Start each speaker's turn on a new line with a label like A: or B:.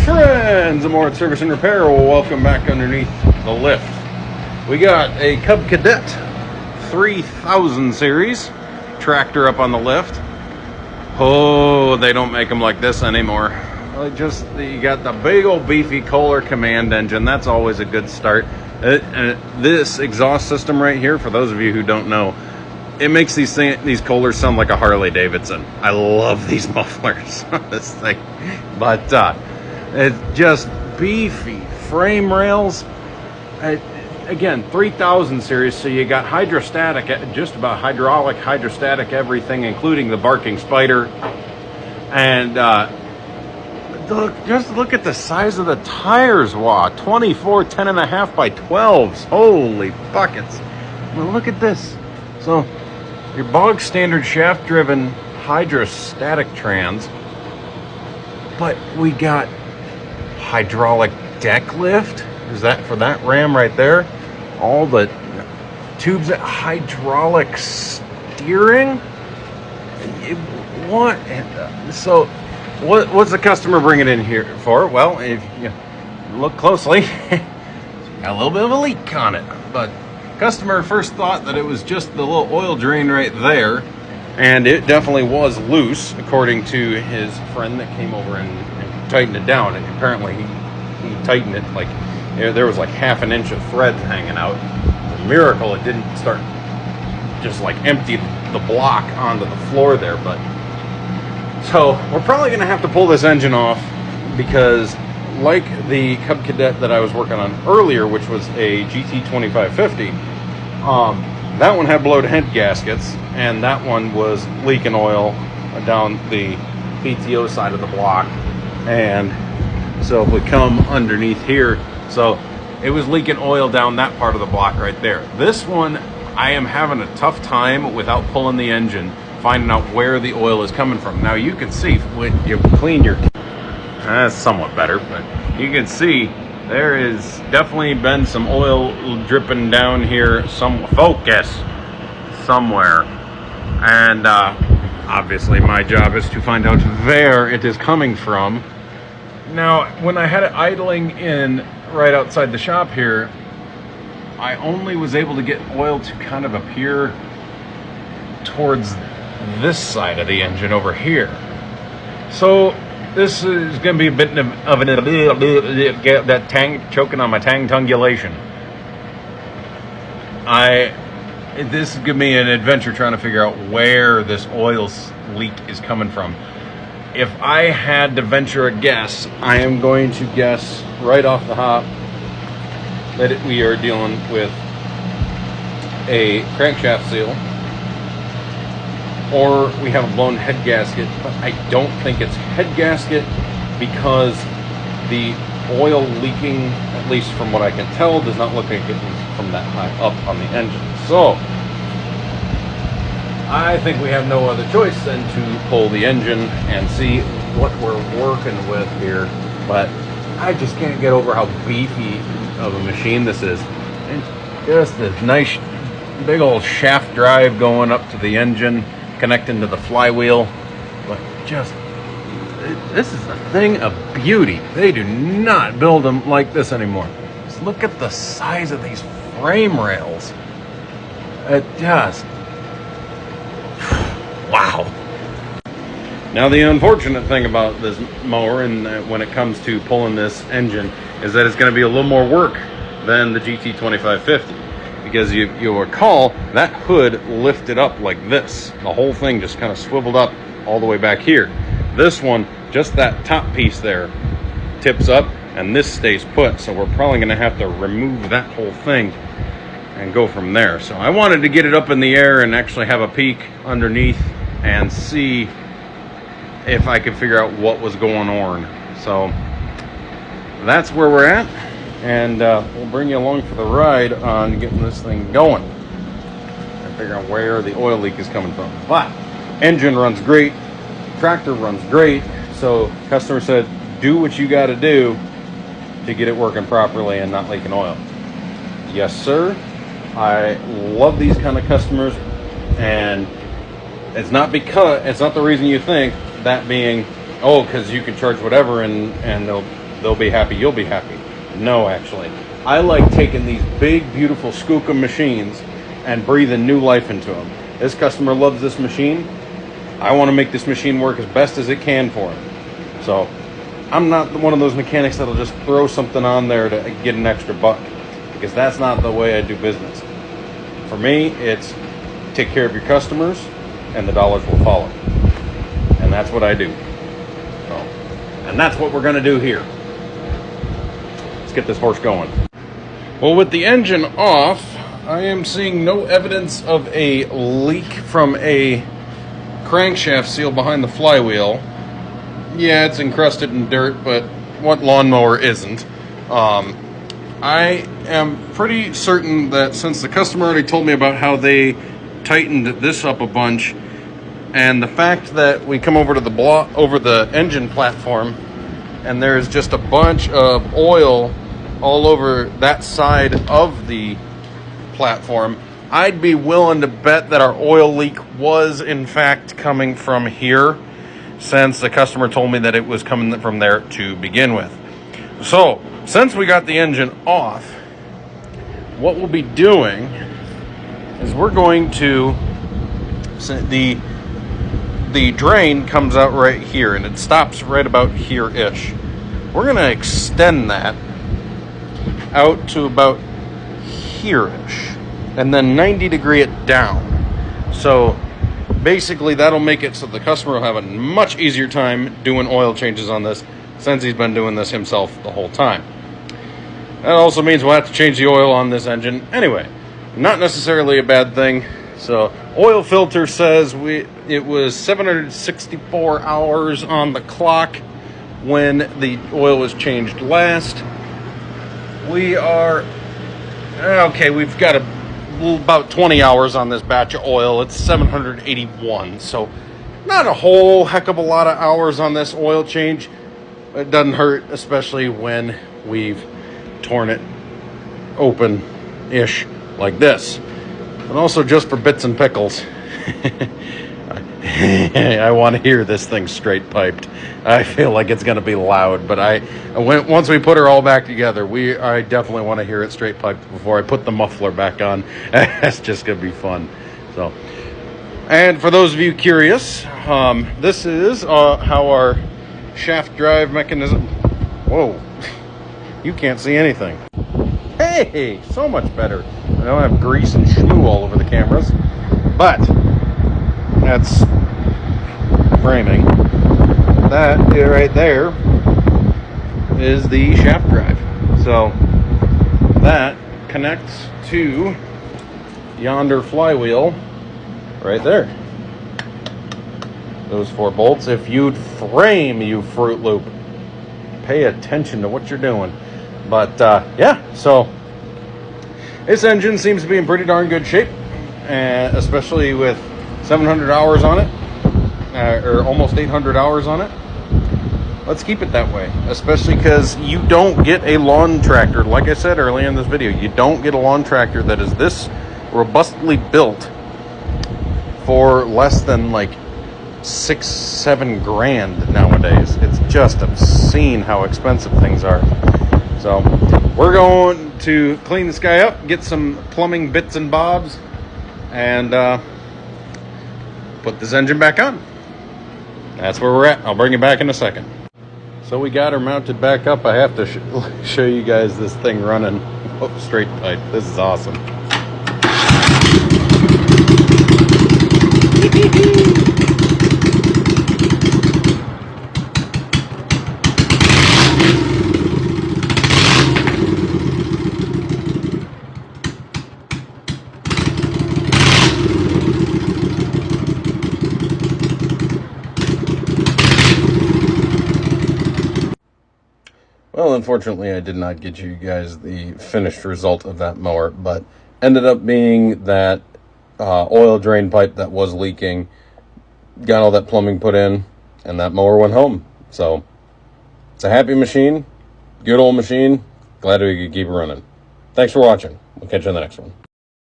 A: Friends of More Service and Repair, welcome back underneath the lift. We got a Cub Cadet 3000 series tractor up on the lift. Oh, they don't make them like this anymore. You got the big old beefy Kohler command engine. That's always a good start. This exhaust system right here, for those of you who don't know, it makes these Kohlers sound like a Harley Davidson. I love these mufflers on this thing, but it's just beefy frame rails. Again, 3000 series, so you got hydrostatic, just about hydraulic, hydrostatic everything, including the barking spider. And just look at the size of the tires. Wow, 24 10.5 by 12s. Holy buckets. Well, look at this. So your bog standard shaft driven hydrostatic trans, but we got hydraulic deck lift. Is that for that ram right there? All the tubes, hydraulic steering. What's the customer bringing in here for? Well, if you look closely, got a little bit of a leak on it. But customer first thought that it was just the little oil drain right there, and it definitely was loose, according to his friend that came over and tightened it down. And apparently he tightened it like there was like half an inch of thread hanging out. It's a miracle it didn't start just like empty the block onto the floor there. But so we're probably going to have to pull this engine off, because like the Cub Cadet that I was working on earlier, which was a GT 2550, that one had blowed head gaskets, and that one was leaking oil down the PTO side of the block. And so if we come underneath here, so it was leaking oil down that part of the block right there. This one, I am having a tough time without pulling the engine, finding out where the oil is coming from. Now you can see when you clean your, that's somewhat better, but you can see there is definitely been some oil dripping down here, some focus somewhere. And obviously my job is to find out where it is coming from. Now, when I had it idling in right outside the shop here, I only was able to get oil to kind of appear towards this side of the engine over here. So this is going to be a bit of that tang, choking on my tangulation. This is going to be an adventure trying to figure out where this oil leak is coming from. If I had to venture a guess, I am going to guess right off the hop that we are dealing with a crankshaft seal, or we have a blown head gasket. But I don't think it's head gasket, because the oil leaking, at least from what I can tell, does not look like it was from that high up on the engine. So I think we have no other choice than to pull the engine and see what we're working with here. But I just can't get over how beefy of a machine this is. And just this nice big old shaft drive going up to the engine, connecting to the flywheel. But just, this is a thing of beauty. They do not build them like this anymore. Just look at the size of these frame rails. It just, wow. Now the unfortunate thing about this mower, and when it comes to pulling this engine, is that it's going to be a little more work than the GT 2550, because you'll recall that hood lifted up like this. The whole thing just kind of swiveled up all the way back here. This one, just that top piece there tips up, and this stays put. So we're probably going to have to remove that whole thing and go from there. So I wanted to get it up in the air and actually have a peek underneath and see if I could figure out what was going on. So that's where we're at, and we'll bring you along for the ride on getting this thing going and figure out where the oil leak is coming from. But engine runs great, tractor runs great, so customer said do what you got to do to get it working properly and not leaking oil. Yes sir, I love these kind of customers, and it's not the reason you think, that being, oh, because you can charge whatever and they'll they'll be happy, you'll be happy. No, actually. I like taking these big, beautiful Skookum machines and breathing new life into them. This customer loves this machine. I want to make this machine work as best as it can for him. So I'm not one of those mechanics that'll just throw something on there to get an extra buck, because that's not the way I do business. For me, it's take care of your customers and the dollars will follow. And that's what I do. So, and that's what we're going to do here. Let's get this horse going. Well, with the engine off, I am seeing no evidence of a leak from a crankshaft seal behind the flywheel. Yeah, it's encrusted in dirt, but what lawnmower isn't? I am pretty certain that since the customer already told me about how they tightened this up a bunch, and the fact that we come over to the over the engine platform and there's just a bunch of oil all over that side of the platform, I'd be willing to bet that our oil leak was in fact coming from here, since the customer told me that it was coming from there to begin with. So since we got the engine off, what we'll be doing is we're going to, the drain comes out right here and it stops right about here-ish. We're going to extend that out to about here-ish and then 90-degree it down. So basically that'll make it so the customer will have a much easier time doing oil changes on this, since he's been doing this himself the whole time. That also means we'll have to change the oil on this engine. Anyway, not necessarily a bad thing. So oil filter says it was 764 hours on the clock when the oil was changed last. We are, okay, we've got about 20 hours on this batch of oil. It's 781. So not a whole heck of a lot of hours on this oil change. It doesn't hurt, especially when we've torn it open-ish like this. And also, just for bits and pickles, I want to hear this thing straight piped. I feel like it's going to be loud, but once we put her all back together, I definitely want to hear it straight piped before I put the muffler back on. That's just going to be fun. So, and for those of you curious, this is how our shaft drive mechanism. Whoa, you can't see anything. Hey, so much better. I don't have grease and schmoo all over the cameras, but that's framing. That right there is the shaft drive. So that connects to yonder flywheel right there. Those 4 bolts. If you'd frame, you Fruit Loop, pay attention to what you're doing. But yeah, so this engine seems to be in pretty darn good shape, especially with 700 hours on it, or almost 800 hours on it. Let's keep it that way, especially because you don't get a lawn tractor, like I said earlier in this video, you don't get a lawn tractor that is this robustly built for less than like $6-7 grand nowadays. It's just obscene how expensive things are. So we're going to clean this guy up, get some plumbing bits and bobs, and put this engine back on. That's where we're at. I'll bring it back in a second. So we got her mounted back up. I have to show you guys this thing running straight pipe. This is awesome. Well, unfortunately, I did not get you guys the finished result of that mower, but ended up being that oil drain pipe that was leaking, got all that plumbing put in, and that mower went home. So it's a happy machine, good old machine. Glad we could keep it running. Thanks for watching. We'll catch you on the next one.